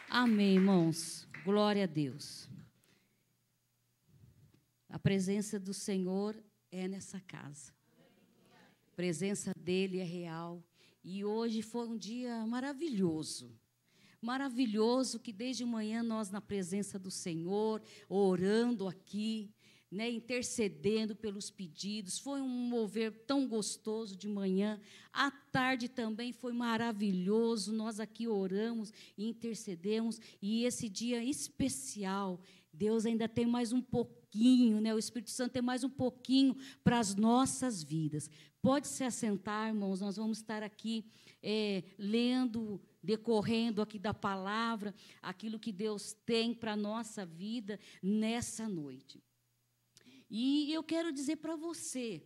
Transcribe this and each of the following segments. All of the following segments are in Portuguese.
Amém, irmãos. Glória a Deus. A presença do Senhor é nessa casa. A presença dele é real. E hoje foi um dia maravilhoso. Maravilhoso que desde manhã nós na presença do Senhor, orando aqui, né, intercedendo pelos pedidos. Foi um mover tão gostoso de manhã. À tarde também foi maravilhoso. Nós aqui oramos e intercedemos. E esse dia especial, Deus ainda tem mais um pouquinho, né? O Espírito Santo tem mais um pouquinho para as nossas vidas. Pode se assentar, irmãos. Nós vamos estar aqui lendo, decorrendo aqui da palavra, aquilo que Deus tem para a nossa vida nessa noite. E eu quero dizer para você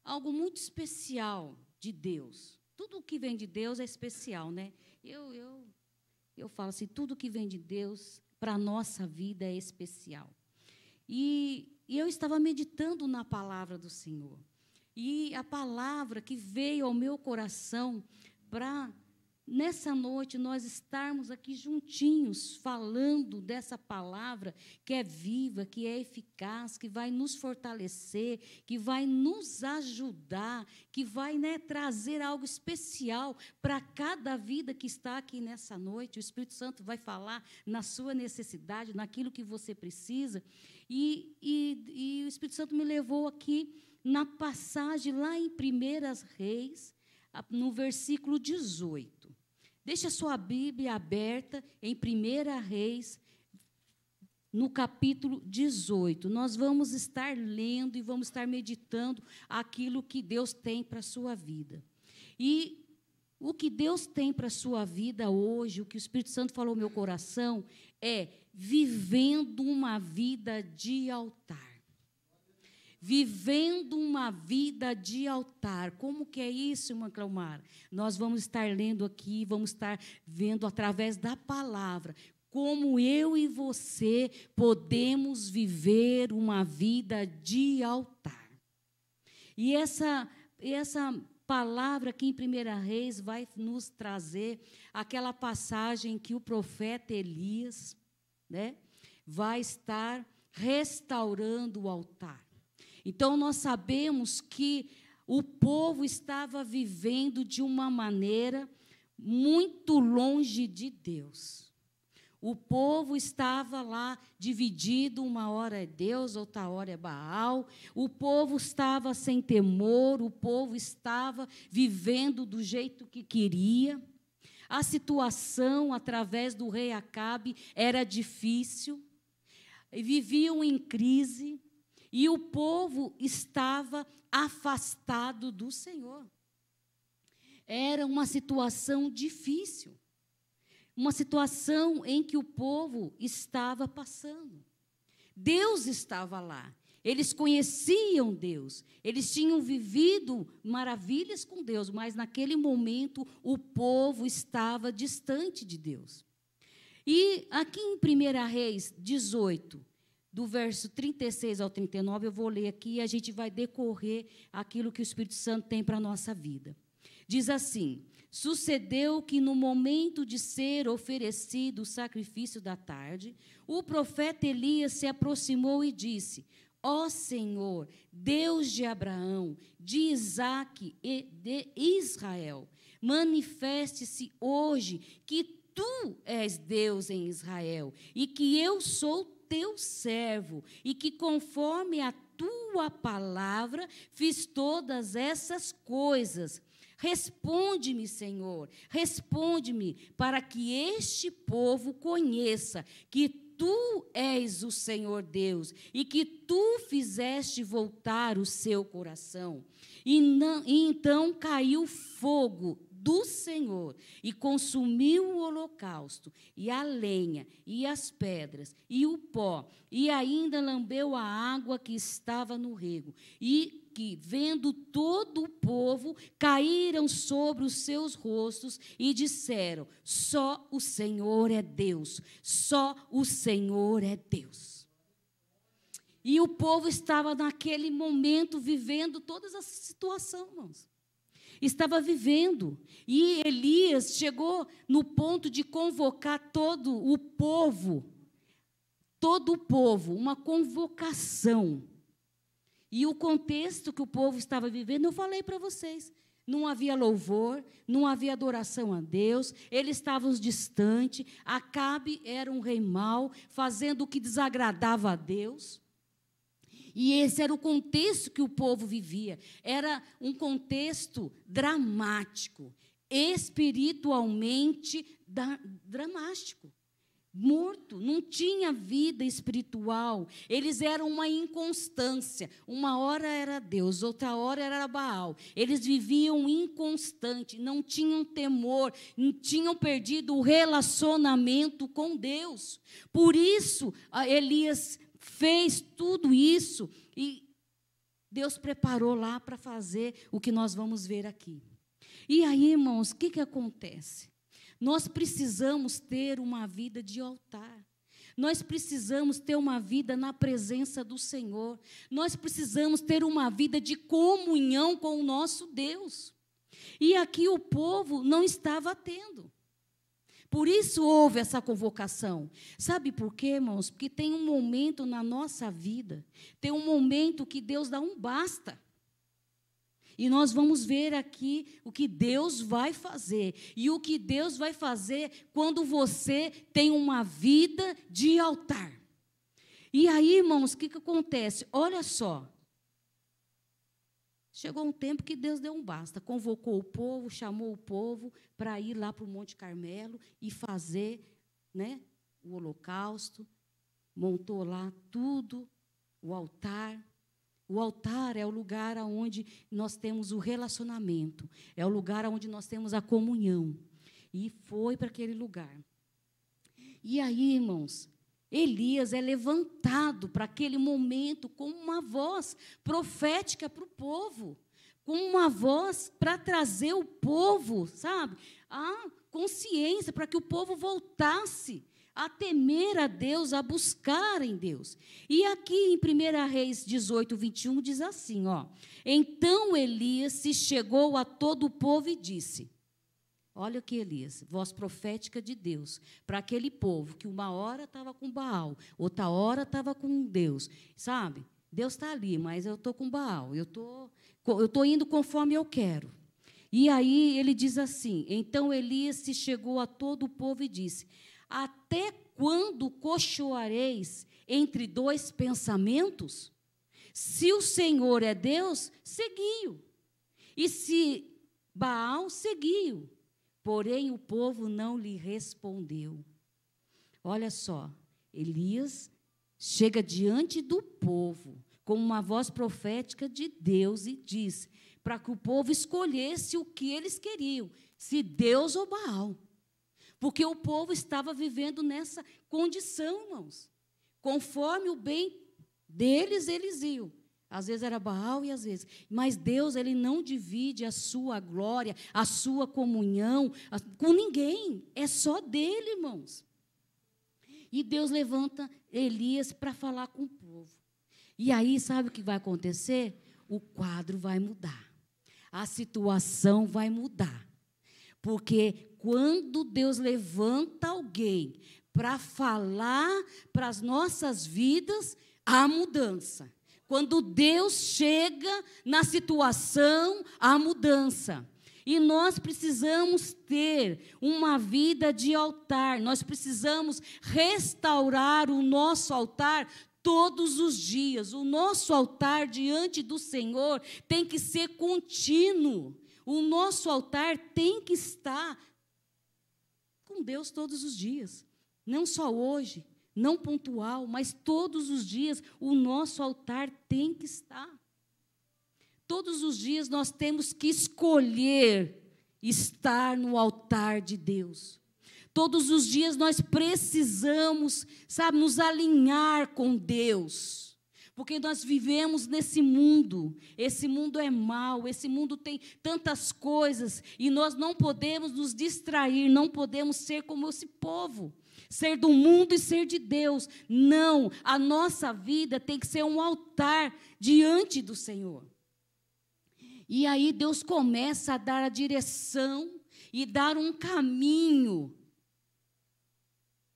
algo muito especial de Deus. Tudo que vem de Deus é especial, né? Eu falo assim, tudo que vem de Deus para a nossa vida é especial. E eu estava meditando na palavra do Senhor. E a palavra que veio ao meu coração para, nessa noite, nós estarmos aqui juntinhos, falando dessa palavra que é viva, que é eficaz, que vai nos fortalecer, que vai nos ajudar, que vai, né, trazer algo especial para cada vida que está aqui nessa noite. O Espírito Santo vai falar na sua necessidade, naquilo que você precisa. E o Espírito Santo me levou aqui na passagem lá em 1 Reis, no versículo 18. Deixa a sua Bíblia aberta em 1 Reis, no capítulo 18. Nós vamos estar lendo e vamos estar meditando aquilo que Deus tem para a sua vida. E o que Deus tem para a sua vida hoje, o que o Espírito Santo falou no meu coração, é vivendo uma vida de altar. Vivendo uma vida de altar. Como que é isso, irmã Cleomar? Nós vamos estar lendo aqui, vamos estar vendo através da palavra, como eu e você podemos viver uma vida de altar. E essa palavra aqui em 1 Reis vai nos trazer aquela passagem que o profeta Elias, né, vai estar restaurando o altar. Então, nós sabemos que o povo estava vivendo de uma maneira muito longe de Deus. O povo estava lá dividido, uma hora é Deus, outra hora é Baal. O povo estava sem temor, o povo estava vivendo do jeito que queria. A situação, através do rei Acabe, era difícil. Viviam em crise. E o povo estava afastado do Senhor. Era uma situação difícil. Uma situação em que o povo estava passando. Deus estava lá. Eles conheciam Deus. Eles tinham vivido maravilhas com Deus, mas naquele momento o povo estava distante de Deus. E aqui em 1 Reis 18, do verso 36 ao 39, eu vou ler aqui e a gente vai decorrer aquilo que o Espírito Santo tem para a nossa vida. Diz assim: sucedeu que no momento de ser oferecido o sacrifício da tarde, o profeta Elias se aproximou e disse: ó Senhor, Deus de Abraão, de Isaque e de Israel, manifeste-se hoje que tu és Deus em Israel e que eu sou teu servo, e que conforme a tua palavra fiz todas essas coisas. Responde-me, Senhor, responde-me, para que este povo conheça que tu és o Senhor Deus, e que tu fizeste voltar o seu coração. E então caiu fogo do Senhor, e consumiu o holocausto, e a lenha, e as pedras, e o pó, e ainda lambeu a água que estava no rego, e que, vendo todo o povo, caíram sobre os seus rostos, e disseram: só o Senhor é Deus, só o Senhor é Deus. E o povo estava naquele momento vivendo toda essa situação, irmãos. Estava vivendo. E Elias chegou no ponto de convocar todo o povo, uma convocação. E o contexto que o povo estava vivendo, eu falei para vocês. Não havia louvor, não havia adoração a Deus, eles estavam distantes. Acabe era um rei mau, fazendo o que desagradava a Deus. E esse era o contexto que o povo vivia. Era um contexto dramático, espiritualmente dramático. Morto, não tinha vida espiritual. Eles eram uma inconstância. Uma hora era Deus, outra hora era Baal. Eles viviam inconstante, não tinham temor, não tinham perdido o relacionamento com Deus. Por isso, Elias fez tudo isso e Deus preparou lá para fazer o que nós vamos ver aqui. E aí, irmãos, o que acontece? Nós precisamos ter uma vida de altar. Nós precisamos ter uma vida na presença do Senhor. Nós precisamos ter uma vida de comunhão com o nosso Deus. E aqui o povo não estava tendo. Por isso houve essa convocação. Sabe por quê, irmãos? Porque tem um momento na nossa vida, tem um momento que Deus dá um basta. E nós vamos ver aqui o que Deus vai fazer. E o que Deus vai fazer quando você tem uma vida de altar. E aí, irmãos, o que acontece? Olha só. Chegou um tempo que Deus deu um basta. Convocou o povo, chamou o povo para ir lá para o Monte Carmelo e fazer, né, o holocausto. Montou lá tudo, o altar. O altar é o lugar onde nós temos o relacionamento, é o lugar onde nós temos a comunhão. E foi para aquele lugar. E aí, irmãos, Elias é levantado para aquele momento com uma voz profética para o povo, com uma voz para trazer o povo, sabe, a consciência, para que o povo voltasse a temer a Deus, a buscar em Deus. E aqui em 1 Reis 18, 21, diz assim, ó. Então Elias se chegou a todo o povo e disse, olha aqui Elias, voz profética de Deus, para aquele povo que uma hora estava com Baal, outra hora estava com Deus, sabe? Deus está ali, mas eu estou com Baal, eu estou indo conforme eu quero. E aí ele diz assim, então Elias se chegou a todo o povo e disse, até quando cochoareis entre dois pensamentos? Se o Senhor é Deus, segui-o. E se Baal, segui-o. Porém, o povo não lhe respondeu. Olha só, Elias chega diante do povo com uma voz profética de Deus e diz para que o povo escolhesse o que eles queriam, se Deus ou Baal. Porque o povo estava vivendo nessa condição, irmãos. Conforme o bem deles, eles iam. Às vezes era Baal e às vezes. Mas Deus, Ele não divide a sua glória, a sua comunhão com ninguém. É só dele, irmãos. E Deus levanta Elias para falar com o povo. E aí, sabe o que vai acontecer? O quadro vai mudar. A situação vai mudar. Porque quando Deus levanta alguém para falar para as nossas vidas, há mudança. Quando Deus chega na situação, há mudança. E nós precisamos ter uma vida de altar. Nós precisamos restaurar o nosso altar todos os dias. O nosso altar diante do Senhor tem que ser contínuo. O nosso altar tem que estar com Deus todos os dias. Não só hoje, não pontual, mas todos os dias o nosso altar tem que estar. Todos os dias nós temos que escolher estar no altar de Deus. Todos os dias nós precisamos, sabe, nos alinhar com Deus. Porque nós vivemos nesse mundo, esse mundo é mau, esse mundo tem tantas coisas, e nós não podemos nos distrair, não podemos ser como esse povo, ser do mundo e ser de Deus. Não, a nossa vida tem que ser um altar diante do Senhor. E aí Deus começa a dar a direção e dar um caminho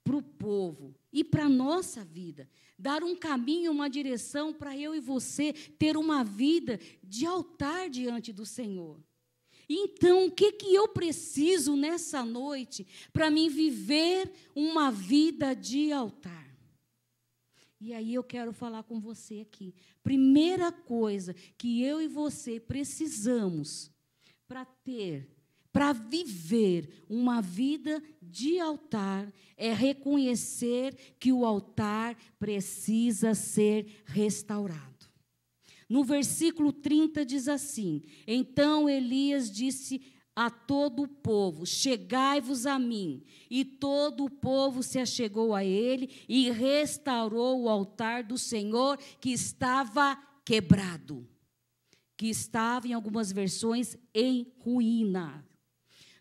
para o povo e para a nossa vida. Dar um caminho, uma direção para eu e você ter uma vida de altar diante do Senhor. Então, o que eu preciso nessa noite para mim viver uma vida de altar? E aí eu quero falar com você aqui. Primeira coisa que eu e você precisamos para viver uma vida de altar é reconhecer que o altar precisa ser restaurado. No versículo 30 diz assim: então Elias disse a todo o povo: chegai-vos a mim. E todo o povo se achegou a ele e restaurou o altar do Senhor que estava quebrado, que estava, em algumas versões, em ruína.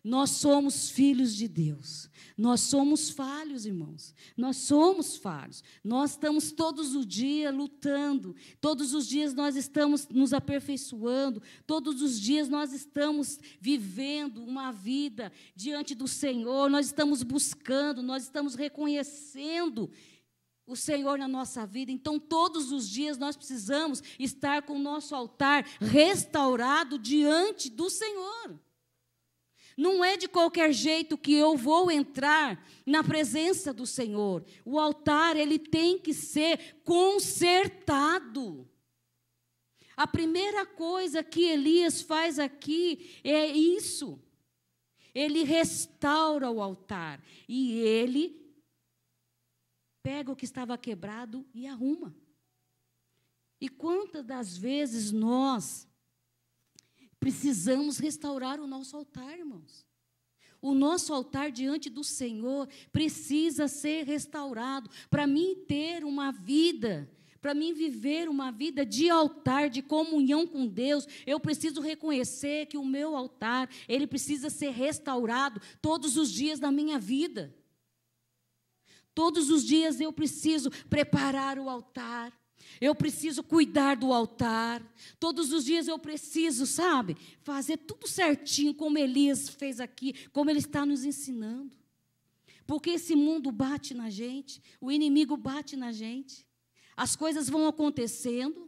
Nós somos filhos de Deus. Nós somos falhos, irmãos. Nós somos falhos. Nós estamos todos os dias lutando. Todos os dias nós estamos nos aperfeiçoando. Todos os dias nós estamos vivendo uma vida diante do Senhor. Nós estamos buscando, nós estamos reconhecendo o Senhor na nossa vida. Então, todos os dias nós precisamos estar com o nosso altar restaurado diante do Senhor. Não é de qualquer jeito que eu vou entrar na presença do Senhor. O altar, ele tem que ser consertado. A primeira coisa que Elias faz aqui é isso. Ele restaura o altar e ele pega o que estava quebrado e arruma. E quantas das vezes nós precisamos restaurar o nosso altar, irmãos? O nosso altar diante do Senhor precisa ser restaurado. Para mim ter uma vida, para mim viver uma vida de altar, de comunhão com Deus, eu preciso reconhecer que o meu altar, ele precisa ser restaurado todos os dias da minha vida. Todos os dias eu preciso preparar o altar. Eu preciso cuidar do altar. Todos os dias eu preciso, sabe, fazer tudo certinho, como Elias fez aqui, como ele está nos ensinando. Porque esse mundo bate na gente, o inimigo bate na gente. As coisas vão acontecendo,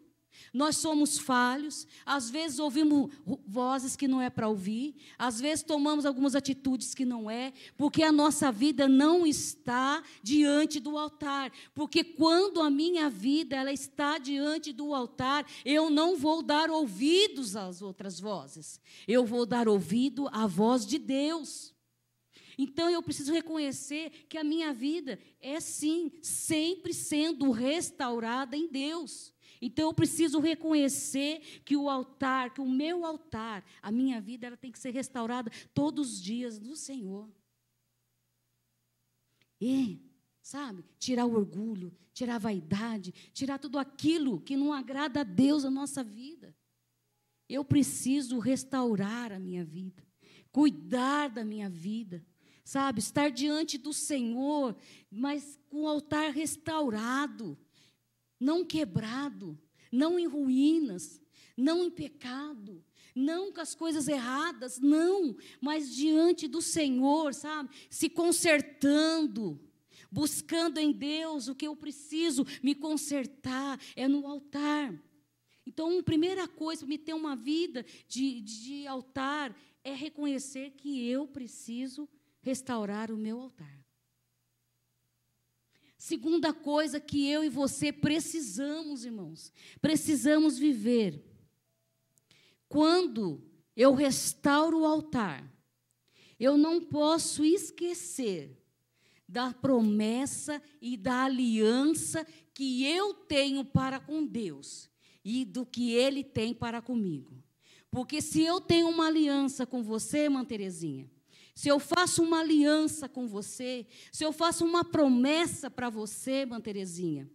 nós somos falhos, às vezes ouvimos vozes que não é para ouvir, às vezes tomamos algumas atitudes que não é, porque a nossa vida não está diante do altar. Porque quando a minha vida ela está diante do altar, eu não vou dar ouvidos às outras vozes, eu vou dar ouvido à voz de Deus. Então, eu preciso reconhecer que a minha vida é, sim, sempre sendo restaurada em Deus. Então, eu preciso reconhecer que o altar, que o meu altar, a minha vida, ela tem que ser restaurada todos os dias no Senhor. E, sabe, tirar o orgulho, tirar a vaidade, tirar tudo aquilo que não agrada a Deus na nossa vida. Eu preciso restaurar a minha vida, cuidar da minha vida. Sabe, estar diante do Senhor, mas com o altar restaurado, não quebrado, não em ruínas, não em pecado, não com as coisas erradas, não, mas diante do Senhor, sabe, se consertando, buscando em Deus o que eu preciso me consertar, é no altar. Então, a primeira coisa para me ter uma vida de altar é reconhecer que eu preciso restaurar o meu altar. Segunda coisa que eu e você precisamos, irmãos, precisamos viver. Quando eu restauro o altar, eu não posso esquecer da promessa e da aliança que eu tenho para com Deus e do que Ele tem para comigo. Porque se eu tenho uma aliança com você, irmã Terezinha, se eu faço uma aliança com você, se eu faço uma promessa para você, irmã Terezinha,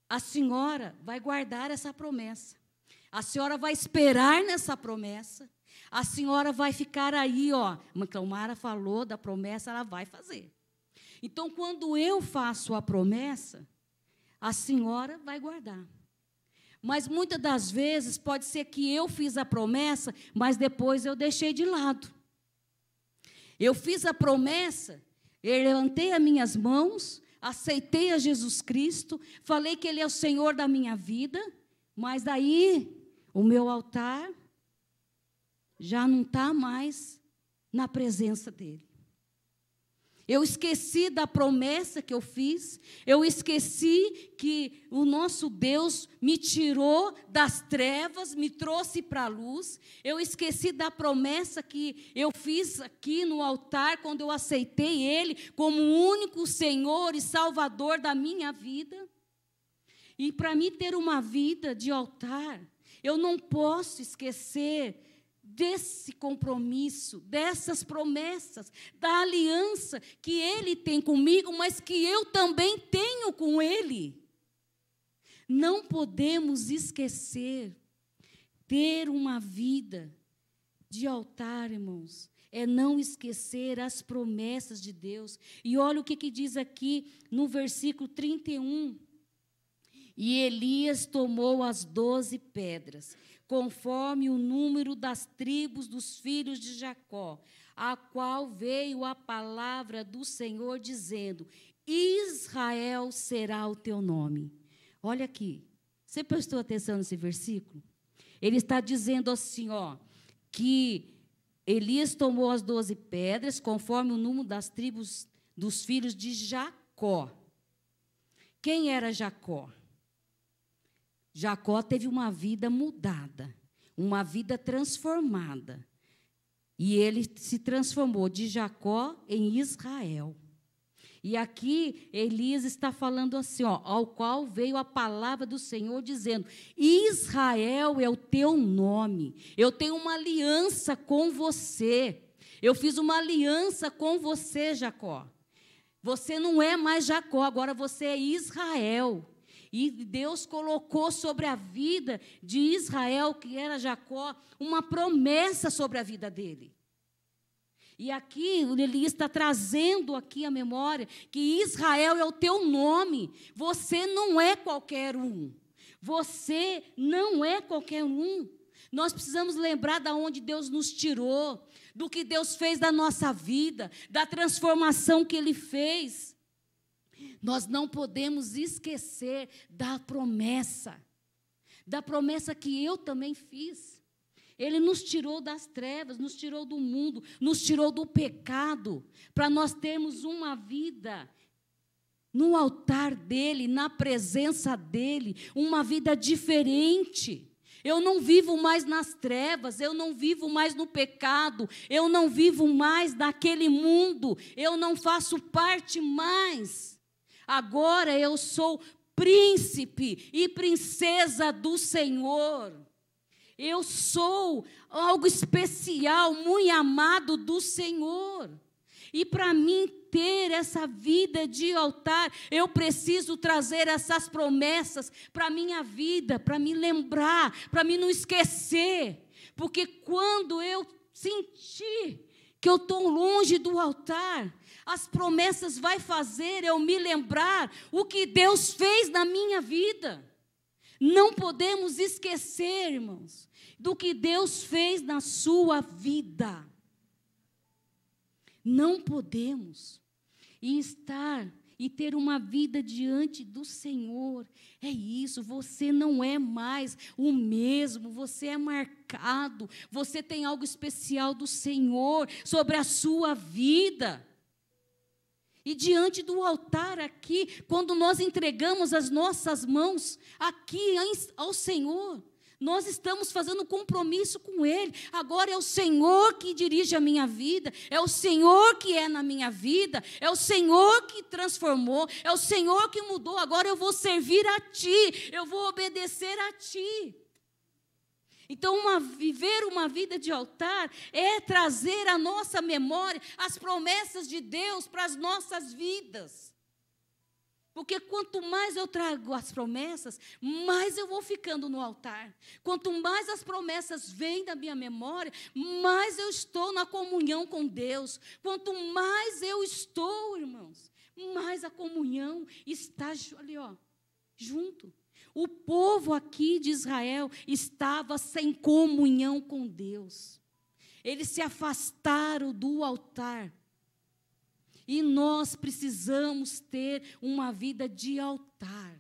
a senhora vai guardar essa promessa. A senhora vai esperar nessa promessa. A senhora vai ficar aí, ó. A Cleomara falou da promessa, ela vai fazer. Então, quando eu faço a promessa, a senhora vai guardar. Mas muitas das vezes pode ser que eu fiz a promessa, mas depois eu deixei de lado. Eu fiz a promessa, eu levantei as minhas mãos, aceitei a Jesus Cristo, falei que Ele é o Senhor da minha vida, mas daí o meu altar já não está mais na presença dEle. Eu esqueci da promessa que eu fiz, eu esqueci que o nosso Deus me tirou das trevas, me trouxe para a luz, eu esqueci da promessa que eu fiz aqui no altar, quando eu aceitei Ele como o único Senhor e Salvador da minha vida. E para mim ter uma vida de altar, eu não posso esquecer desse compromisso, dessas promessas, da aliança que Ele tem comigo, mas que eu também tenho com Ele. Não podemos esquecer, ter uma vida de altar, irmãos, é não esquecer as promessas de Deus. E olha o que diz aqui no versículo 31. E Elias tomou as 12 pedras, conforme o número das tribos dos filhos de Jacó, a qual veio a palavra do Senhor, dizendo: Israel será o teu nome. Olha aqui, você prestou atenção nesse versículo? Ele está dizendo assim, que Elias tomou as 12 pedras, conforme o número das tribos dos filhos de Jacó. Quem era Jacó? Jacó teve uma vida mudada, uma vida transformada. E ele se transformou de Jacó em Israel. E aqui Elias está falando assim, ao qual veio a palavra do Senhor dizendo: Israel é o teu nome. Eu tenho uma aliança com você. Eu fiz uma aliança com você, Jacó. Você não é mais Jacó, agora você é Israel. E Deus colocou sobre a vida de Israel, que era Jacó, uma promessa sobre a vida dele. E aqui, o Elias está trazendo aqui a memória que Israel é o teu nome. Você não é qualquer um. Você não é qualquer um. Nós precisamos lembrar de onde Deus nos tirou, do que Deus fez da nossa vida, da transformação que Ele fez. Nós não podemos esquecer da promessa que eu também fiz. Ele nos tirou das trevas, nos tirou do mundo, nos tirou do pecado, para nós termos uma vida no altar dEle, na presença dEle, uma vida diferente. Eu não vivo mais nas trevas, eu não vivo mais no pecado, eu não vivo mais naquele mundo, eu não faço parte mais. Agora eu sou príncipe e princesa do Senhor. Eu sou algo especial, muito amado do Senhor. E para mim ter essa vida de altar, eu preciso trazer essas promessas para a minha vida, para me lembrar, para me não esquecer. Porque quando eu sentir que eu estou longe do altar, as promessas vai fazer eu me lembrar o que Deus fez na minha vida. Não podemos esquecer, irmãos, do que Deus fez na sua vida. Não podemos. E ter uma vida diante do Senhor. É isso, você não é mais o mesmo, você é marcado, você tem algo especial do Senhor sobre a sua vida. E diante do altar aqui, quando nós entregamos as nossas mãos aqui ao Senhor, nós estamos fazendo compromisso com Ele. Agora é o Senhor que dirige a minha vida, é o Senhor que é na minha vida, é o Senhor que transformou, é o Senhor que mudou. Agora eu vou servir a Ti, eu vou obedecer a Ti. Então, viver uma vida de altar é trazer à nossa memória as promessas de Deus para as nossas vidas. Porque quanto mais eu trago as promessas, mais eu vou ficando no altar. Quanto mais as promessas vêm da minha memória, mais eu estou na comunhão com Deus. Quanto mais eu estou, irmãos, mais a comunhão está ali, junto. O povo aqui de Israel estava sem comunhão com Deus. Eles se afastaram do altar. E nós precisamos ter uma vida de altar.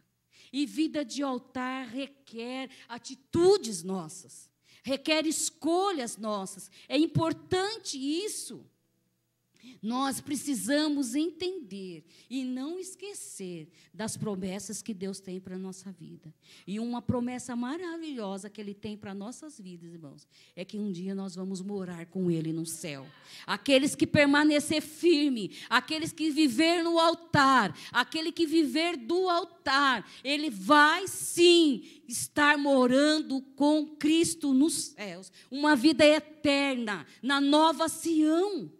E vida de altar requer atitudes nossas, requer escolhas nossas. É importante isso. Nós precisamos entender e não esquecer das promessas que Deus tem para a nossa vida. E uma promessa maravilhosa que Ele tem para nossas vidas, irmãos, é que um dia nós vamos morar com Ele no céu. Aqueles que permanecer firme, aqueles que viver no altar, aquele que viver do altar, ele vai sim estar morando com Cristo nos céus. Uma vida eterna, na nova Sião.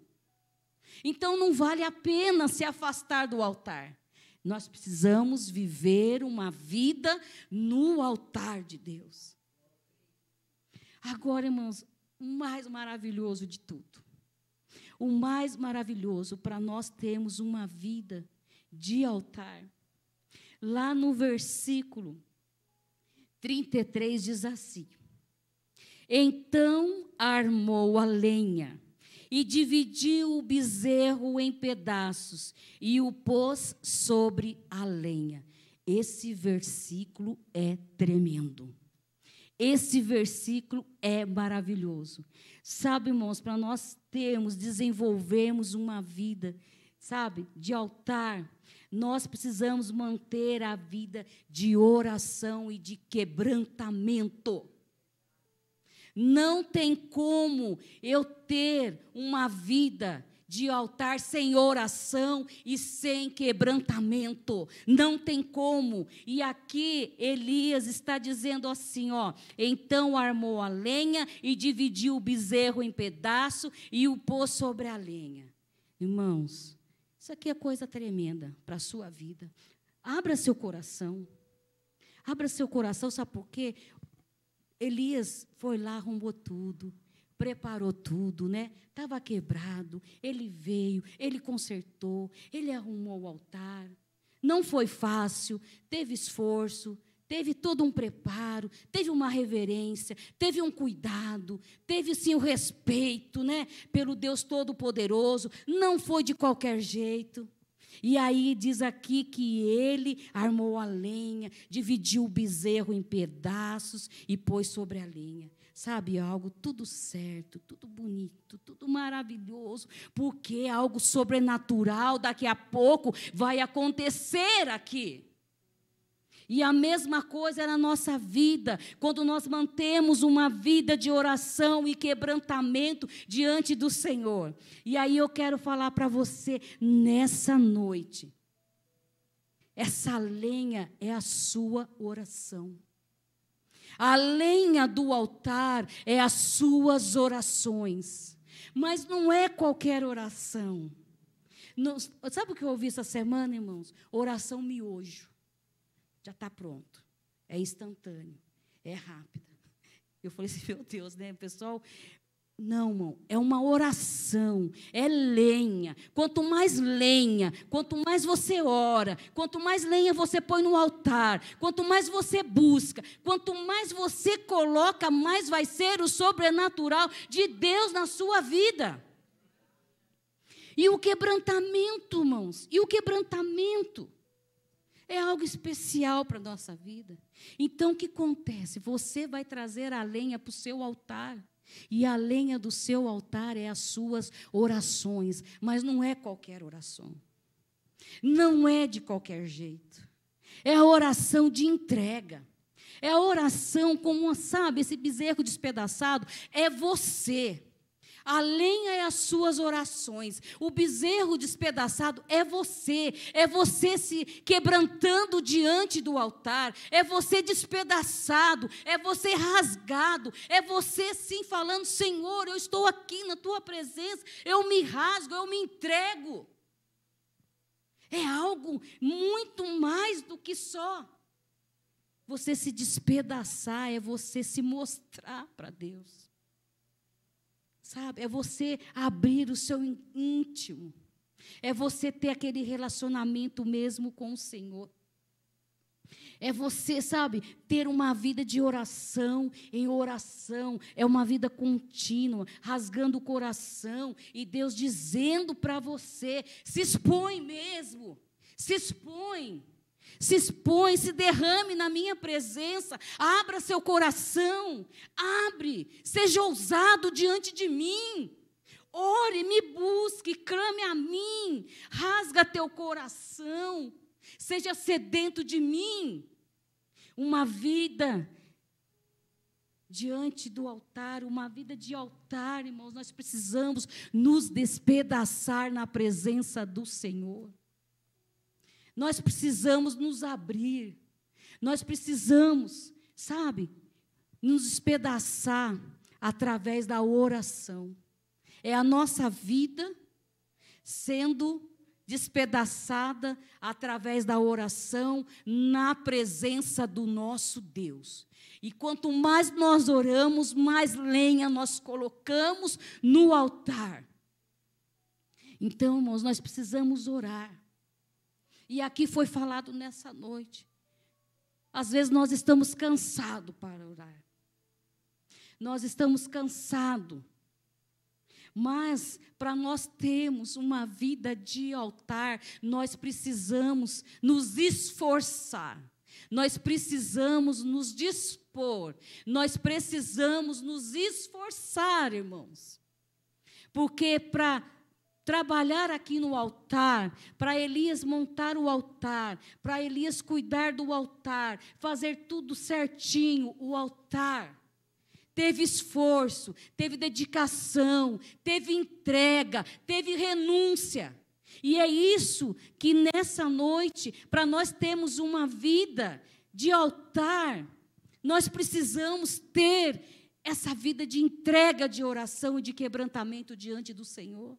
Então, não vale a pena se afastar do altar. Nós precisamos viver uma vida no altar de Deus. Agora, irmãos, o mais maravilhoso de tudo. O mais maravilhoso para nós termos uma vida de altar. Lá no versículo 33 diz assim: então armou a lenha e dividiu o bezerro em pedaços e o pôs sobre a lenha. Esse versículo é tremendo. Esse versículo é maravilhoso. Sabe, irmãos, para nós desenvolvermos uma vida, sabe, de altar, nós precisamos manter a vida de oração e de quebrantamento. Não tem como eu ter uma vida de altar sem oração e sem quebrantamento. Não tem como. E aqui Elias está dizendo assim, ó: então armou a lenha e dividiu o bezerro em pedaço e o pôs sobre a lenha. Irmãos, isso aqui é coisa tremenda para a sua vida. Abra seu coração. Abra seu coração, sabe por quê? Elias foi lá, arrumou tudo, preparou tudo, né? Estava quebrado, ele veio, ele consertou, ele arrumou o altar. Não foi fácil, teve esforço, teve todo um preparo, teve uma reverência, teve um cuidado, teve sim o respeito, né? Pelo Deus Todo-Poderoso. Não foi de qualquer jeito. E aí diz aqui que ele armou a lenha, dividiu o bezerro em pedaços e pôs sobre a lenha. Sabe algo? Tudo certo, tudo bonito, tudo maravilhoso, porque algo sobrenatural daqui a pouco vai acontecer aqui. E a mesma coisa é na nossa vida, quando nós mantemos uma vida de oração e quebrantamento diante do Senhor. E aí eu quero falar para você nessa noite. Essa lenha é a sua oração. A lenha do altar é as suas orações. Mas não é qualquer oração. Não, sabe o que eu ouvi essa semana, irmãos? Oração miojo. Já está pronto, é instantâneo, é rápida. Eu falei assim, meu Deus, né, pessoal? Não, irmão, é uma oração, é lenha. Quanto mais você ora, quanto mais lenha você põe no altar, quanto mais você busca, quanto mais você coloca, mais vai ser o sobrenatural de Deus na sua vida. E o quebrantamento, irmãos, é algo especial para a nossa vida. Então, o que acontece? Você vai trazer a lenha para o seu altar. E a lenha do seu altar é as suas orações. Mas não é qualquer oração. Não é de qualquer jeito. É a oração de entrega. É a oração como, sabe, esse bezerro despedaçado é você. A lenha é as suas orações. O bezerro despedaçado é você se quebrantando diante do altar, é você despedaçado, é você rasgado, é você sim falando, Senhor, eu estou aqui na tua presença, eu me rasgo, eu me entrego. É algo muito mais do que só você se despedaçar, é você se mostrar para Deus. Sabe, é você abrir o seu íntimo. É você ter aquele relacionamento mesmo com o Senhor. É você, sabe, ter uma vida de oração, em oração, é uma vida contínua, rasgando o coração, e Deus dizendo para você, se expõe mesmo, se expõe, se derrame na minha presença, abra seu coração, abre, seja ousado diante de mim, ore, me busque, clame a mim, rasga teu coração, seja sedento de mim. Uma vida diante do altar, uma vida de altar, irmãos, nós precisamos nos despedaçar na presença do Senhor. Nós precisamos nos abrir, nós precisamos, sabe, nos despedaçar através da oração. É a nossa vida sendo despedaçada através da oração na presença do nosso Deus. E quanto mais nós oramos, mais lenha nós colocamos no altar. Então, irmãos, nós precisamos orar. E aqui foi falado nessa noite. Às vezes nós estamos cansados para orar. Nós estamos cansados. Mas, para nós termos uma vida de altar, nós precisamos nos esforçar, nós precisamos nos dispor, nós precisamos nos esforçar, irmãos. Porque para trabalhar aqui no altar, para Elias montar o altar, para Elias cuidar do altar, fazer tudo certinho, o altar teve esforço, teve dedicação, teve entrega, teve renúncia. E é isso que nessa noite, para nós termos uma vida de altar, nós precisamos ter essa vida de entrega, de oração e de quebrantamento diante do Senhor.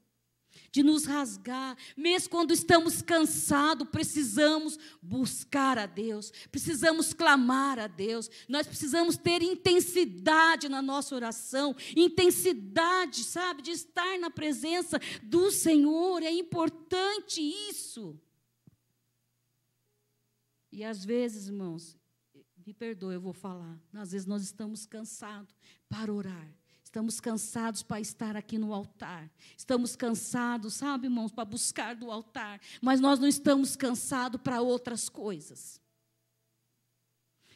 De nos rasgar, mesmo quando estamos cansados, precisamos buscar a Deus, precisamos clamar a Deus, nós precisamos ter intensidade na nossa oração, intensidade, sabe, de estar na presença do Senhor, é importante isso. E às vezes, irmãos, me perdoe, eu vou falar, às vezes nós estamos cansados para orar. Estamos cansados para estar aqui no altar. Estamos cansados, sabe, irmãos, para buscar do altar. Mas nós não estamos cansados para outras coisas.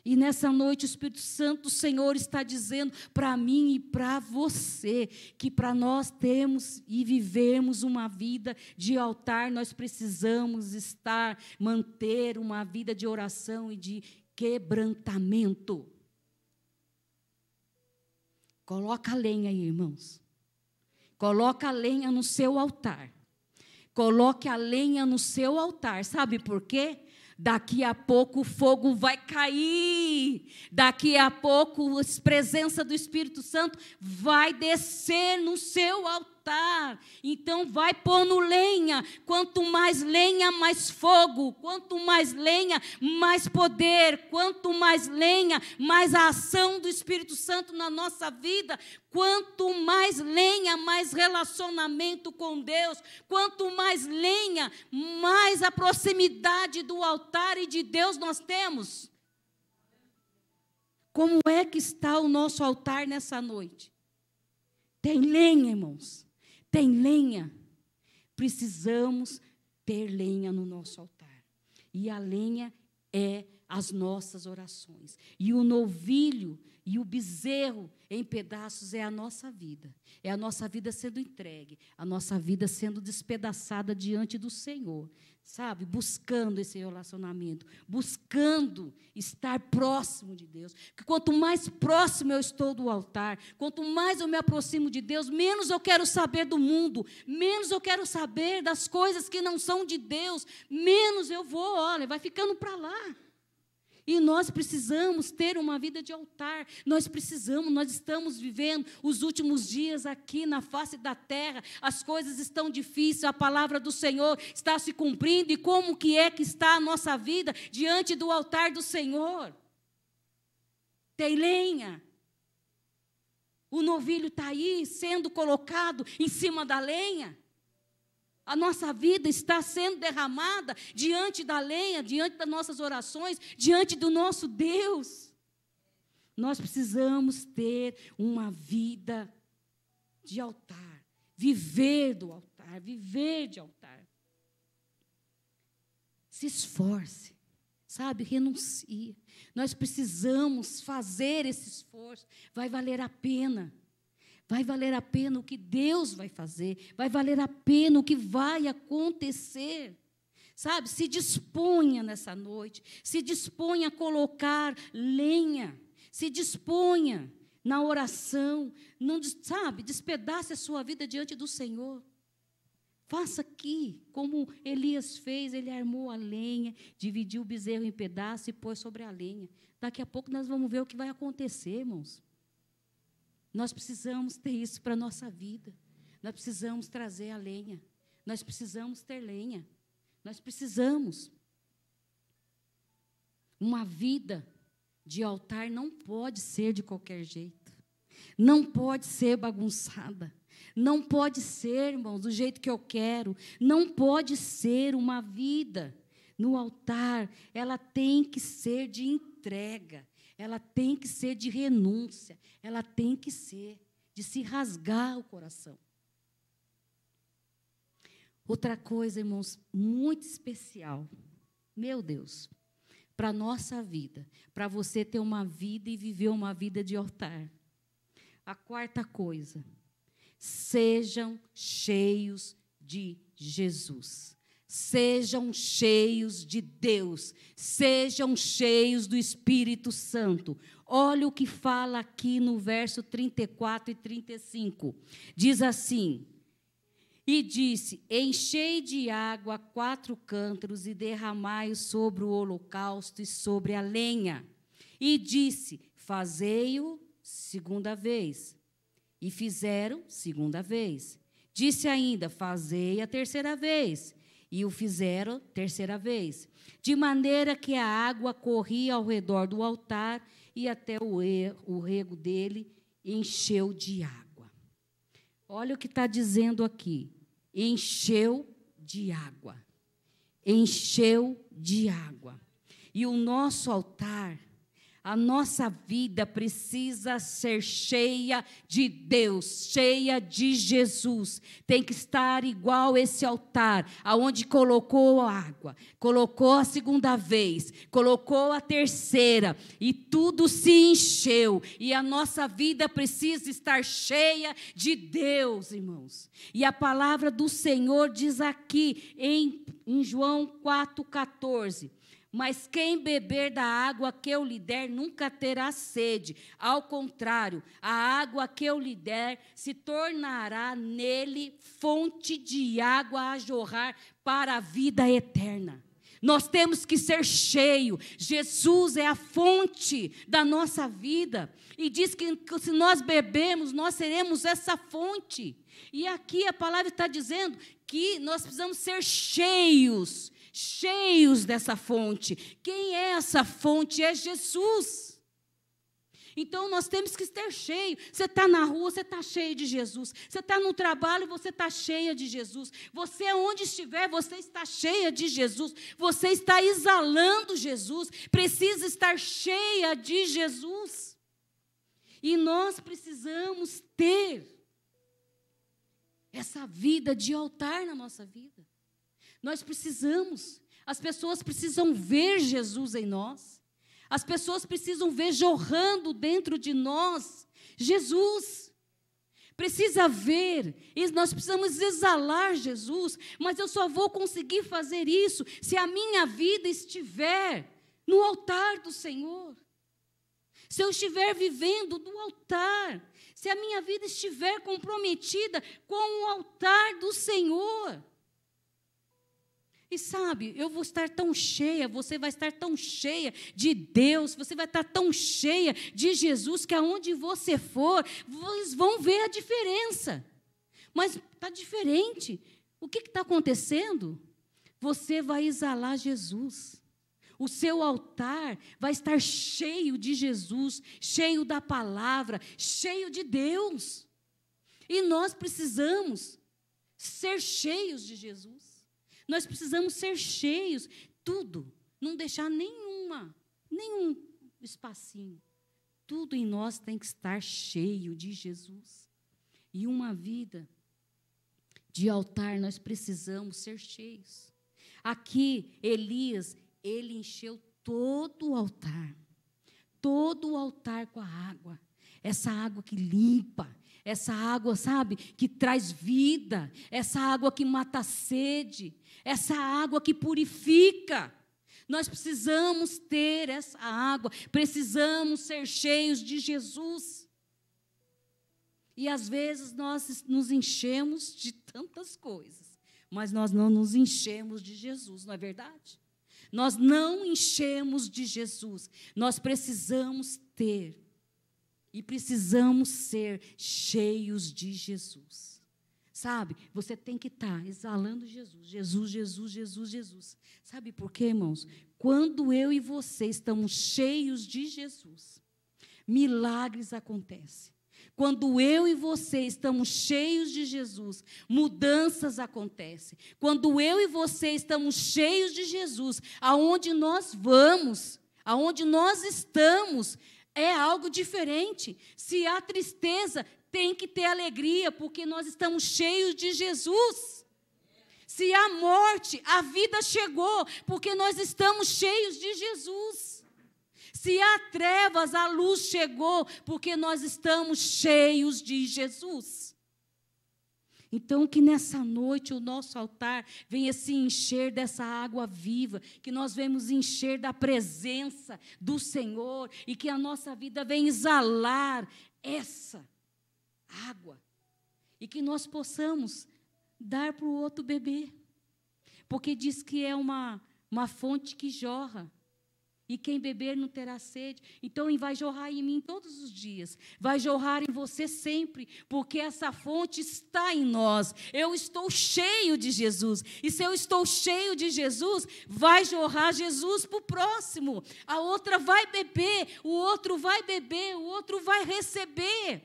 E nessa noite o Espírito Santo do Senhor está dizendo para mim e para você, que para nós termos e vivermos uma vida de altar, nós precisamos manter uma vida de oração e de quebrantamento. Coloca a lenha aí, irmãos. Coloca a lenha no seu altar. Coloque a lenha no seu altar. Sabe por quê? Daqui a pouco o fogo vai cair. Daqui a pouco a presença do Espírito Santo vai descer no seu altar. Então vai pondo lenha. Quanto mais lenha, mais fogo. Quanto mais lenha, mais poder. Quanto mais lenha, mais a ação do Espírito Santo na nossa vida. Quanto mais lenha, mais relacionamento com Deus. Quanto mais lenha, mais a proximidade do altar e de Deus nós temos. Como é que está o nosso altar nessa noite? Tem lenha, irmãos. Tem lenha. Precisamos ter lenha no nosso altar. E a lenha é as nossas orações. E o novilho e o bezerro em pedaços é a nossa vida. É a nossa vida sendo entregue, a nossa vida sendo despedaçada diante do Senhor. Sabe? Buscando esse relacionamento, buscando estar próximo de Deus. Porque quanto mais próximo eu estou do altar, quanto mais eu me aproximo de Deus, menos eu quero saber do mundo, menos eu quero saber das coisas que não são de Deus, menos eu vou, olha, vai ficando para lá. E nós precisamos ter uma vida de altar. Nós estamos vivendo os últimos dias aqui na face da terra. As coisas estão difíceis, a palavra do Senhor está se cumprindo. E como que está a nossa vida diante do altar do Senhor? Tem lenha. O novilho está aí sendo colocado em cima da lenha. A nossa vida está sendo derramada diante da lenha, diante das nossas orações, diante do nosso Deus. Nós precisamos ter uma vida de altar, viver do altar, viver de altar. Se esforce, sabe, renuncie. Nós precisamos fazer esse esforço, vai valer a pena. Vai valer a pena o que Deus vai fazer, vai valer a pena o que vai acontecer. Sabe, se disponha nessa noite, se disponha a colocar lenha, se disponha na oração, não, sabe, despedace a sua vida diante do Senhor. Faça aqui, como Elias fez, ele armou a lenha, dividiu o bezerro em pedaços e pôs sobre a lenha. Daqui a pouco nós vamos ver o que vai acontecer, irmãos. Nós precisamos ter isso para a nossa vida. Nós precisamos trazer a lenha. Nós precisamos ter lenha. Nós precisamos. Uma vida de altar não pode ser de qualquer jeito. Não pode ser bagunçada. Não pode ser, irmãos, do jeito que eu quero. Não pode ser uma vida no altar. Ela tem que ser de entrega. Ela tem que ser de renúncia, ela tem que ser de se rasgar o coração. Outra coisa, irmãos, muito especial, meu Deus, para a nossa vida, para você ter uma vida e viver uma vida de altar. A quarta coisa, sejam cheios de Jesus. Sejam cheios de Deus, sejam cheios do Espírito Santo. Olha o que fala aqui no verso 34 e 35. Diz assim: e disse, enchei de água 4 cântaros e derramai-o sobre o holocausto e sobre a lenha. E disse, fazei-o 2ª vez. E fizeram 2ª vez. Disse ainda, fazei a 3ª vez. E o fizeram 3ª vez, de maneira que a água corria ao redor do altar e até o rego dele encheu de água. Olha o que está dizendo aqui, encheu de água, encheu de água. E o nosso altar, a nossa vida precisa ser cheia de Deus, cheia de Jesus. Tem que estar igual esse altar, aonde colocou a água, colocou a 2ª vez, colocou a 3ª, e tudo se encheu. E a nossa vida precisa estar cheia de Deus, irmãos. E a palavra do Senhor diz aqui, em João 4,14, mas quem beber da água que eu lhe der nunca terá sede. Ao contrário, a água que eu lhe der se tornará nele fonte de água a jorrar para a vida eterna. Nós temos que ser cheios. Jesus é a fonte da nossa vida. E diz que se nós bebemos, nós seremos essa fonte. E aqui a palavra está dizendo que nós precisamos ser cheios dessa fonte. Quem é essa fonte? É Jesus. Então, nós temos que estar cheio. Você está na rua, você está cheio de Jesus. Você está no trabalho, você está cheia de Jesus. Você, onde estiver, você está cheia de Jesus. Você está exalando Jesus. Precisa estar cheia de Jesus. E nós precisamos ter essa vida de altar na nossa vida. Nós precisamos. As pessoas precisam ver Jesus em nós. As pessoas precisam ver jorrando dentro de nós Jesus. Precisa ver. E nós precisamos exalar Jesus. Mas eu só vou conseguir fazer isso se a minha vida estiver no altar do Senhor. Se eu estiver vivendo do altar. Se a minha vida estiver comprometida com o altar do Senhor. E sabe, eu vou estar tão cheia, você vai estar tão cheia de Deus, você vai estar tão cheia de Jesus, que aonde você for, vocês vão ver a diferença. Mas está diferente. O que está acontecendo? Você vai exalar Jesus. O seu altar vai estar cheio de Jesus, cheio da palavra, cheio de Deus. E nós precisamos ser cheios de Jesus. Nós precisamos ser cheios, tudo, não deixar nenhum espacinho. Tudo em nós tem que estar cheio de Jesus. E uma vida de altar, nós precisamos ser cheios. Aqui, Elias, ele encheu todo o altar com a água. Essa água que limpa, essa água, sabe, que traz vida, essa água que mata a sede, essa água que purifica. Nós precisamos ter essa água, precisamos ser cheios de Jesus. E às vezes nós nos enchemos de tantas coisas, mas nós não nos enchemos de Jesus, não é verdade? Nós não enchemos de Jesus, nós precisamos ter e precisamos ser cheios de Jesus. Sabe, você tem que estar exalando Jesus, Jesus, Jesus, Jesus, Jesus. Sabe por quê, irmãos? Quando eu e você estamos cheios de Jesus, milagres acontecem. Quando eu e você estamos cheios de Jesus, mudanças acontecem. Quando eu e você estamos cheios de Jesus, aonde nós vamos, aonde nós estamos, é algo diferente. Se há tristeza, tem que ter alegria, porque nós estamos cheios de Jesus. Se há morte, a vida chegou, porque nós estamos cheios de Jesus. Se há trevas, a luz chegou, porque nós estamos cheios de Jesus. Então, que nessa noite o nosso altar venha se encher dessa água viva, que nós venhamos encher da presença do Senhor, e que a nossa vida venha exalar essa água, e que nós possamos dar para o outro beber, porque diz que é uma fonte que jorra, e quem beber não terá sede. Então, vai jorrar em mim todos os dias, vai jorrar em você sempre, porque essa fonte está em nós. Eu estou cheio de Jesus, e se eu estou cheio de Jesus, vai jorrar Jesus para o próximo. A outra vai beber, o outro vai beber, o outro vai receber.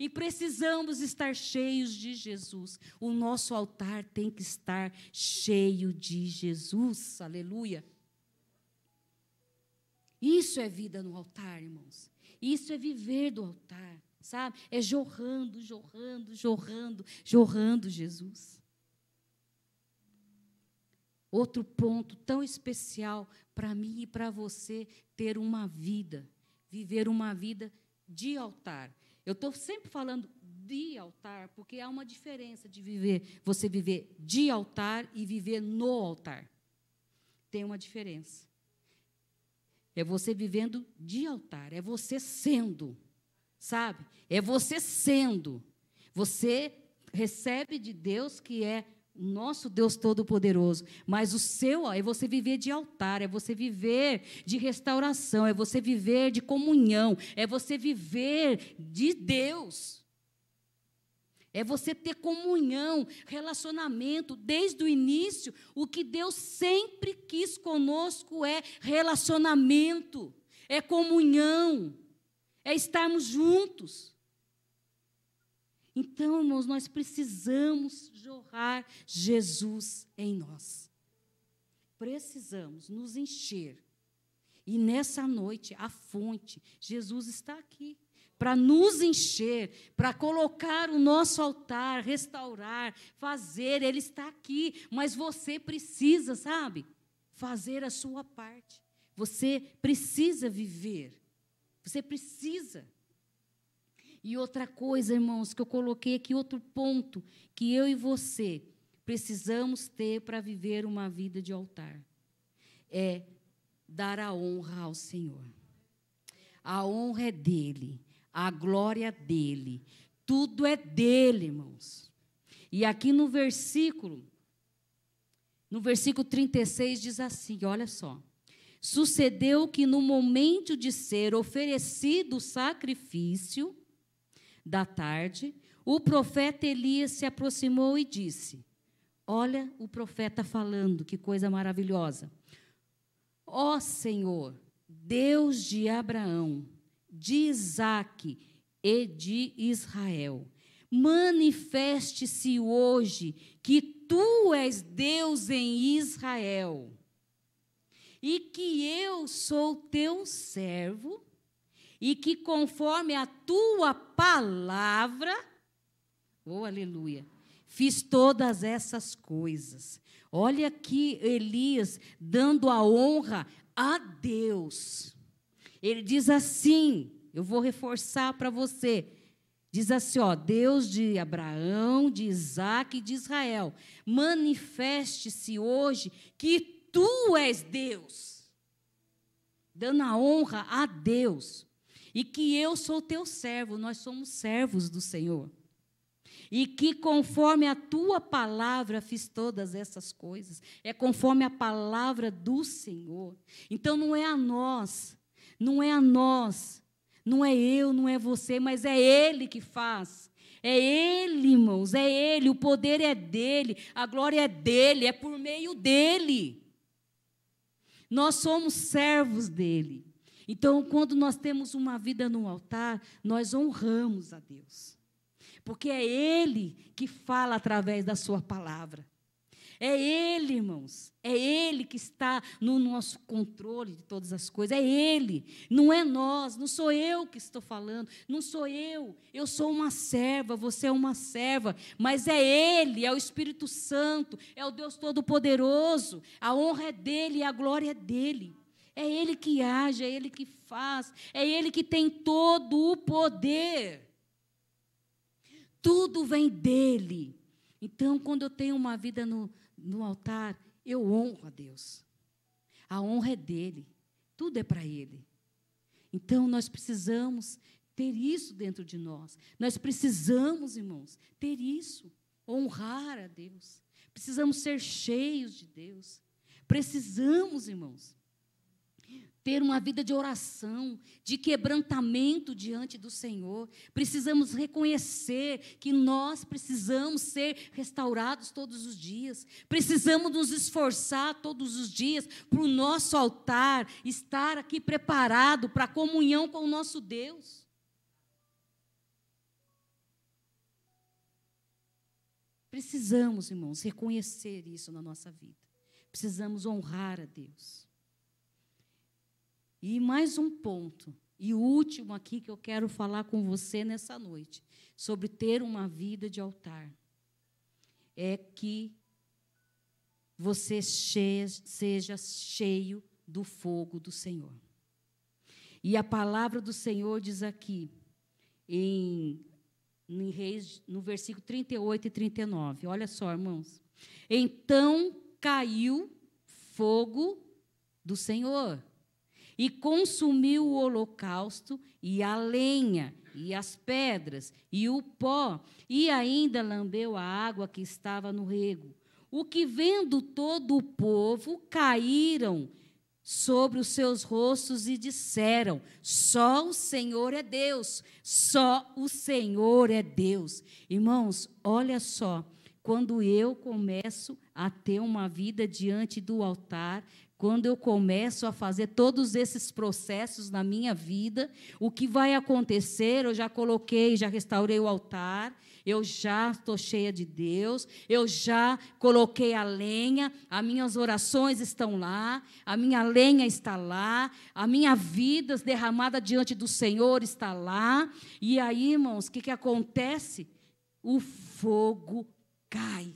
E precisamos estar cheios de Jesus. O nosso altar tem que estar cheio de Jesus. Aleluia. Isso é vida no altar, irmãos. Isso é viver do altar, sabe? É jorrando, jorrando, jorrando, jorrando Jesus. Outro ponto tão especial para mim e para você, ter uma vida, viver uma vida de altar. Eu estou sempre falando de altar, porque há uma diferença de você viver de altar e viver no altar. Tem uma diferença. É você vivendo de altar, é você sendo, sabe? É você sendo. Você recebe de Deus, que é o nosso Deus Todo-Poderoso, mas o seu é você viver de altar, é você viver de restauração, é você viver de comunhão, é você viver de Deus. É você ter comunhão, relacionamento. Desde o início, o que Deus sempre quis conosco é relacionamento, é comunhão, é estarmos juntos. Então, irmãos, nós precisamos jorrar Jesus em nós. Precisamos nos encher. E nessa noite, a fonte, Jesus está aqui, para nos encher, para colocar o nosso altar, restaurar, fazer. Ele está aqui, mas você precisa, sabe, fazer a sua parte. Você precisa viver, você precisa. E outra coisa, irmãos, que eu coloquei aqui, outro ponto, que eu e você precisamos ter para viver uma vida de altar, é dar a honra ao Senhor. A honra é dele. A glória dele, tudo é dele, irmãos. E aqui no versículo 36 diz assim, olha só. Sucedeu que no momento de ser oferecido o sacrifício da tarde, o profeta Elias se aproximou e disse, olha o profeta falando, que coisa maravilhosa. Ó Senhor, Deus de Abraão, de Isaque e de Israel, manifeste-se hoje que tu és Deus em Israel, e que eu sou teu servo, e que conforme a tua palavra, oh, aleluia, fiz todas essas coisas. Olha aqui Elias dando a honra a Deus. Ele diz assim, eu vou reforçar para você, diz assim, ó, Deus de Abraão, de Isaque e de Israel, manifeste-se hoje que tu és Deus, dando a honra a Deus, e que eu sou teu servo, nós somos servos do Senhor, e que conforme a tua palavra fiz todas essas coisas, é conforme a palavra do Senhor. Então não é a nós, não é eu, não é você, mas é Ele que faz. É Ele, irmãos, é Ele, o poder é dEle, a glória é dEle, é por meio dEle. Nós somos servos dEle. Então, quando nós temos uma vida no altar, nós honramos a Deus. Porque é Ele que fala através da sua palavra. É Ele, irmãos, é Ele que está no nosso controle de todas as coisas, é Ele, não é nós, não sou eu que estou falando, não sou eu sou uma serva, você é uma serva, mas é Ele, é o Espírito Santo, é o Deus Todo-Poderoso, a honra é dEle e a glória é dEle, é Ele que age, é Ele que faz, é Ele que tem todo o poder, tudo vem dEle. Então, quando eu tenho uma vida no altar, eu honro a Deus. A honra é dEle. Tudo é para Ele. Então, nós precisamos ter isso dentro de nós. Nós precisamos, irmãos, ter isso. Honrar a Deus. Precisamos ser cheios de Deus. Precisamos, irmãos, ter uma vida de oração, de quebrantamento diante do Senhor. Precisamos reconhecer que nós precisamos ser restaurados todos os dias. Precisamos nos esforçar todos os dias para o nosso altar estar aqui preparado para a comunhão com o nosso Deus. Precisamos, irmãos, reconhecer isso na nossa vida. Precisamos honrar a Deus. E mais um ponto, e o último aqui que eu quero falar com você nessa noite, sobre ter uma vida de altar, é que você seja cheio do fogo do Senhor. E a palavra do Senhor diz aqui, no versículo 38 e 39, olha só, irmãos. Então caiu fogo do Senhor, e consumiu o holocausto, e a lenha, e as pedras, e o pó, e ainda lambeu a água que estava no rego. O que, vendo todo o povo, caíram sobre os seus rostos e disseram: só o Senhor é Deus, só o Senhor é Deus. Irmãos, olha só, quando eu começo a ter uma vida diante do altar, quando eu começo a fazer todos esses processos na minha vida, o que vai acontecer? Eu já coloquei, já restaurei o altar, eu já estou cheia de Deus, eu já coloquei a lenha, as minhas orações estão lá, a minha lenha está lá, a minha vida derramada diante do Senhor está lá. E aí, irmãos, o que acontece? O fogo cai.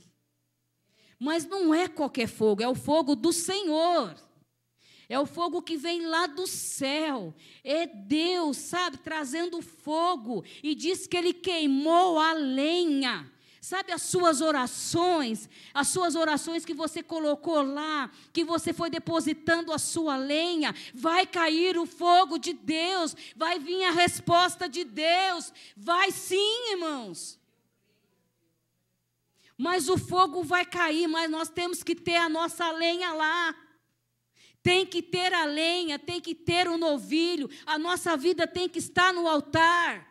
Mas não é qualquer fogo, é o fogo do Senhor. É o fogo que vem lá do céu. É Deus, sabe, trazendo fogo. E diz que Ele queimou a lenha. Sabe, as suas orações que você colocou lá, que você foi depositando a sua lenha, vai cair o fogo de Deus, vai vir a resposta de Deus. Vai sim, irmãos. Mas o fogo vai cair, mas nós temos que ter a nossa lenha lá. Tem que ter a lenha, tem que ter o novilho, a nossa vida tem que estar no altar.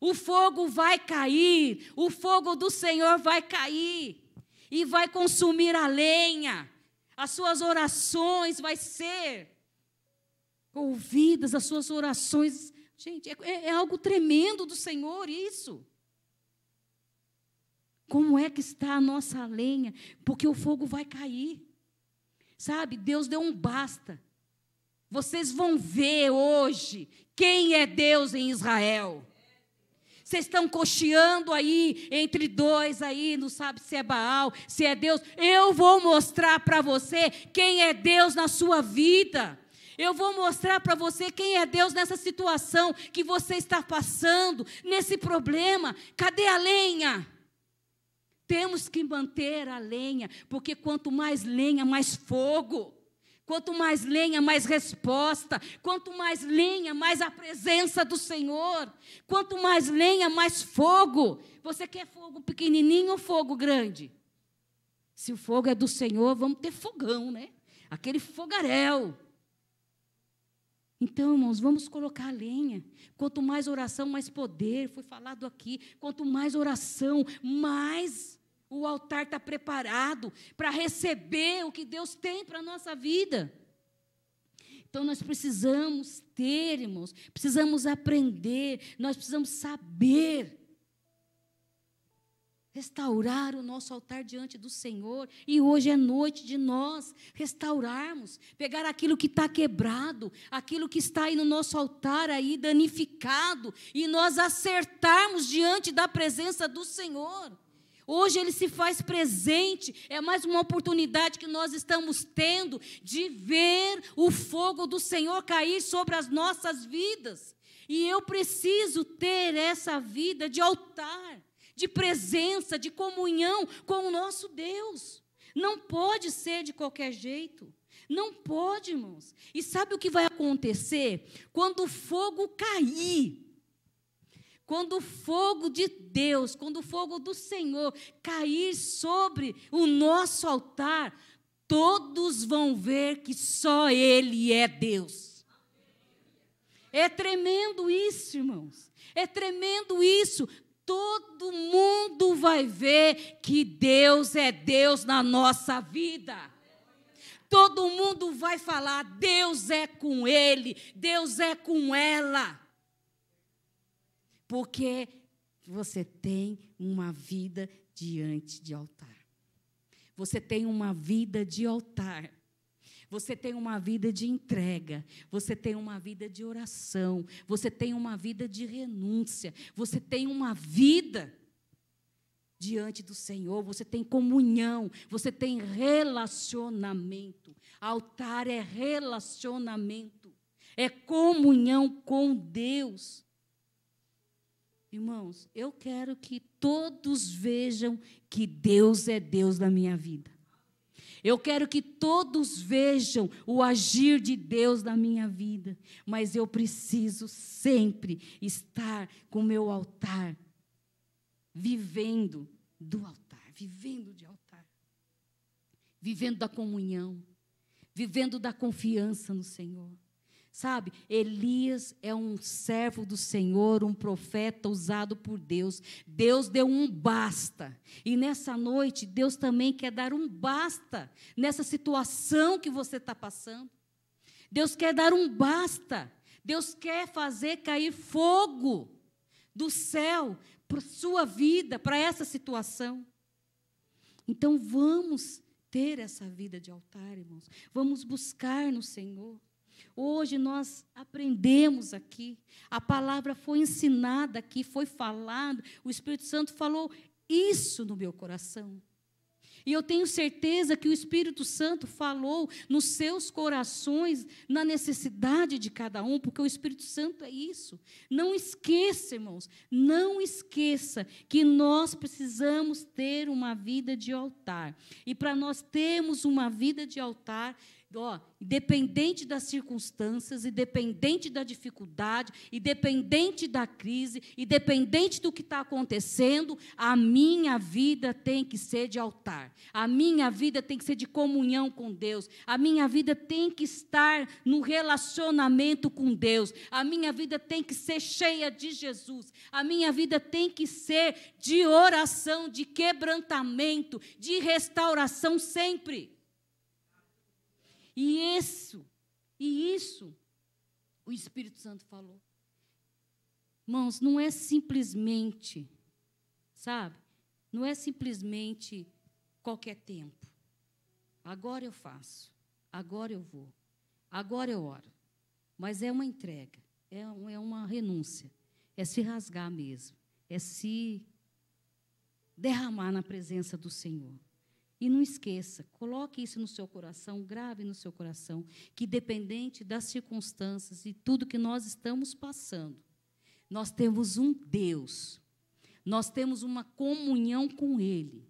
O fogo vai cair, o fogo do Senhor vai cair e vai consumir a lenha. As suas orações vão ser ouvidas, as suas orações Gente, é algo tremendo do Senhor isso. Como é que está a nossa lenha? Porque o fogo vai cair. Sabe, Deus deu um basta. Vocês vão ver hoje quem é Deus em Israel. Vocês estão cocheando aí, entre dois aí, não sabe se é Baal, se é Deus. Eu vou mostrar para você quem é Deus na sua vida. Eu vou mostrar para você quem é Deus nessa situação que você está passando, nesse problema. Cadê a lenha? Temos que manter a lenha, porque quanto mais lenha, mais fogo. Quanto mais lenha, mais resposta. Quanto mais lenha, mais a presença do Senhor. Quanto mais lenha, mais fogo. Você quer fogo pequenininho ou fogo grande? Se o fogo é do Senhor, vamos ter fogão, né? Aquele fogaréu. Então, irmãos, vamos colocar a lenha. Quanto mais oração, mais poder. Foi falado aqui. Quanto mais oração, mais o altar está preparado para receber o que Deus tem para a nossa vida. Então, nós precisamos ter, irmãos, precisamos aprender, nós precisamos saber restaurar o nosso altar diante do Senhor. E hoje é noite de nós restaurarmos, pegar aquilo que está quebrado, aquilo que está aí no nosso altar aí danificado, e nós acertarmos diante da presença do Senhor. Hoje Ele se faz presente, é mais uma oportunidade que nós estamos tendo de ver o fogo do Senhor cair sobre as nossas vidas. E eu preciso ter essa vida de altar, de presença, de comunhão com o nosso Deus. Não pode ser de qualquer jeito. Não pode, irmãos. E sabe o que vai acontecer? Quando o fogo cair, quando o fogo de Deus, quando o fogo do Senhor cair sobre o nosso altar, todos vão ver que só Ele é Deus. É tremendo isso, irmãos. É tremendo isso. Todo mundo vai ver que Deus é Deus na nossa vida. Todo mundo vai falar, Deus é com ele, Deus é com ela. Porque você tem uma vida diante de altar. Você tem uma vida de altar. Você tem uma vida de entrega, você tem uma vida de oração, você tem uma vida de renúncia, você tem uma vida diante do Senhor, você tem comunhão, você tem relacionamento. Altar é relacionamento, é comunhão com Deus. Irmãos, eu quero que todos vejam que Deus é Deus na minha vida. Eu quero que todos vejam o agir de Deus na minha vida, mas eu preciso sempre estar com o meu altar, vivendo do altar, vivendo de altar, vivendo da comunhão, vivendo da confiança no Senhor. Sabe, Elias é um servo do Senhor, um profeta usado por Deus. Deus deu um basta. E nessa noite, Deus também quer dar um basta nessa situação que você está passando. Deus quer dar um basta. Deus quer fazer cair fogo do céu para a sua vida, para essa situação. Então, vamos ter essa vida de altar, irmãos. Vamos buscar no Senhor. Hoje nós aprendemos aqui, a palavra foi ensinada aqui, foi falada, o Espírito Santo falou isso no meu coração. E eu tenho certeza que o Espírito Santo falou nos seus corações, na necessidade de cada um, porque o Espírito Santo é isso. Não esqueça, irmãos, não esqueça que nós precisamos ter uma vida de altar. E para nós termos uma vida de altar, independente das circunstâncias, independente da dificuldade, independente da crise, independente do que está acontecendo, a minha vida tem que ser de altar, a minha vida tem que ser de comunhão com Deus, a minha vida tem que estar no relacionamento com Deus, a minha vida tem que ser cheia de Jesus, a minha vida tem que ser de oração, de quebrantamento, de restauração sempre. E isso, o Espírito Santo falou. Irmãos, não é simplesmente, sabe? Não é simplesmente qualquer tempo. Agora eu faço, agora eu vou, agora eu oro. Mas é uma entrega, é uma renúncia, é se rasgar mesmo, é se derramar na presença do Senhor. E não esqueça, coloque isso no seu coração, grave no seu coração, que dependente das circunstâncias e tudo que nós estamos passando, nós temos um Deus, nós temos uma comunhão com Ele.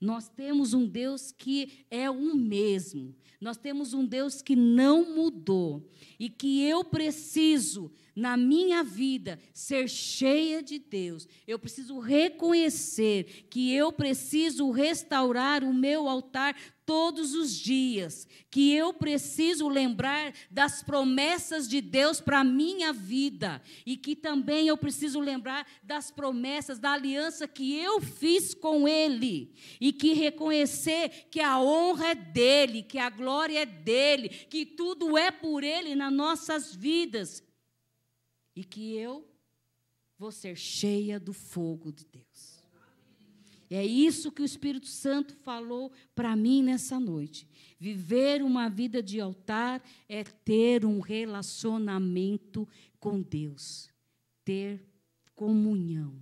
Nós temos um Deus que é o mesmo. Nós temos um Deus que não mudou. E que eu preciso, na minha vida, ser cheia de Deus. Eu preciso reconhecer que eu preciso restaurar o meu altar todos os dias, que eu preciso lembrar das promessas de Deus para a minha vida, e que também eu preciso lembrar das promessas, da aliança que eu fiz com Ele, e que reconhecer que a honra é dEle, que a glória é dEle, que tudo é por Ele nas nossas vidas, e que eu vou ser cheia do fogo de Deus. É isso que o Espírito Santo falou para mim nessa noite. Viver uma vida de altar é ter um relacionamento com Deus, ter comunhão,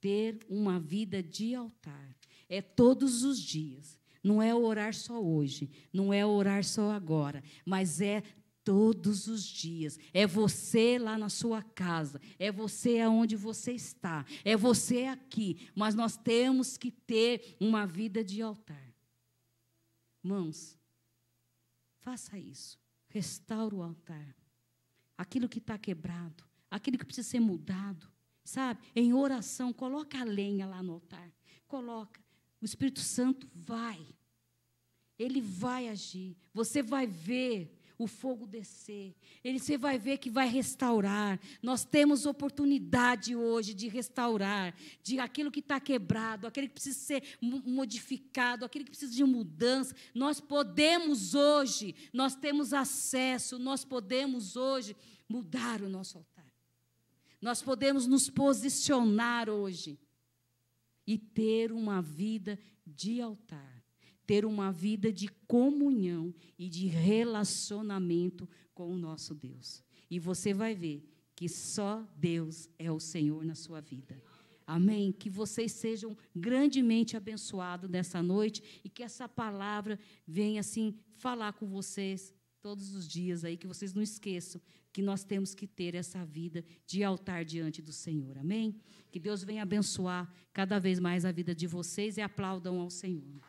ter uma vida de altar. É todos os dias. Não é orar só hoje, não é orar só agora, mas é todos os dias. É você lá na sua casa, é você aonde você está, é você aqui, mas nós temos que ter uma vida de altar. Irmãos, faça isso, restaure o altar. Aquilo que está quebrado, aquilo que precisa ser mudado, sabe? Em oração, coloca a lenha lá no altar, coloca. O Espírito Santo vai, ele vai agir, você vai ver o fogo descer, você vai ver que vai restaurar. Nós temos oportunidade hoje de restaurar, de aquilo que está quebrado, aquele que precisa ser modificado, aquele que precisa de mudança. Nós podemos hoje, nós temos acesso, nós podemos hoje mudar o nosso altar. Nós podemos nos posicionar hoje e ter uma vida de altar. Ter uma vida de comunhão e de relacionamento com o nosso Deus. E você vai ver que só Deus é o Senhor na sua vida. Amém? Que vocês sejam grandemente abençoados nessa noite e que essa palavra venha, assim, falar com vocês todos os dias aí, que vocês não esqueçam que nós temos que ter essa vida de altar diante do Senhor. Amém? Que Deus venha abençoar cada vez mais a vida de vocês e aplaudam ao Senhor.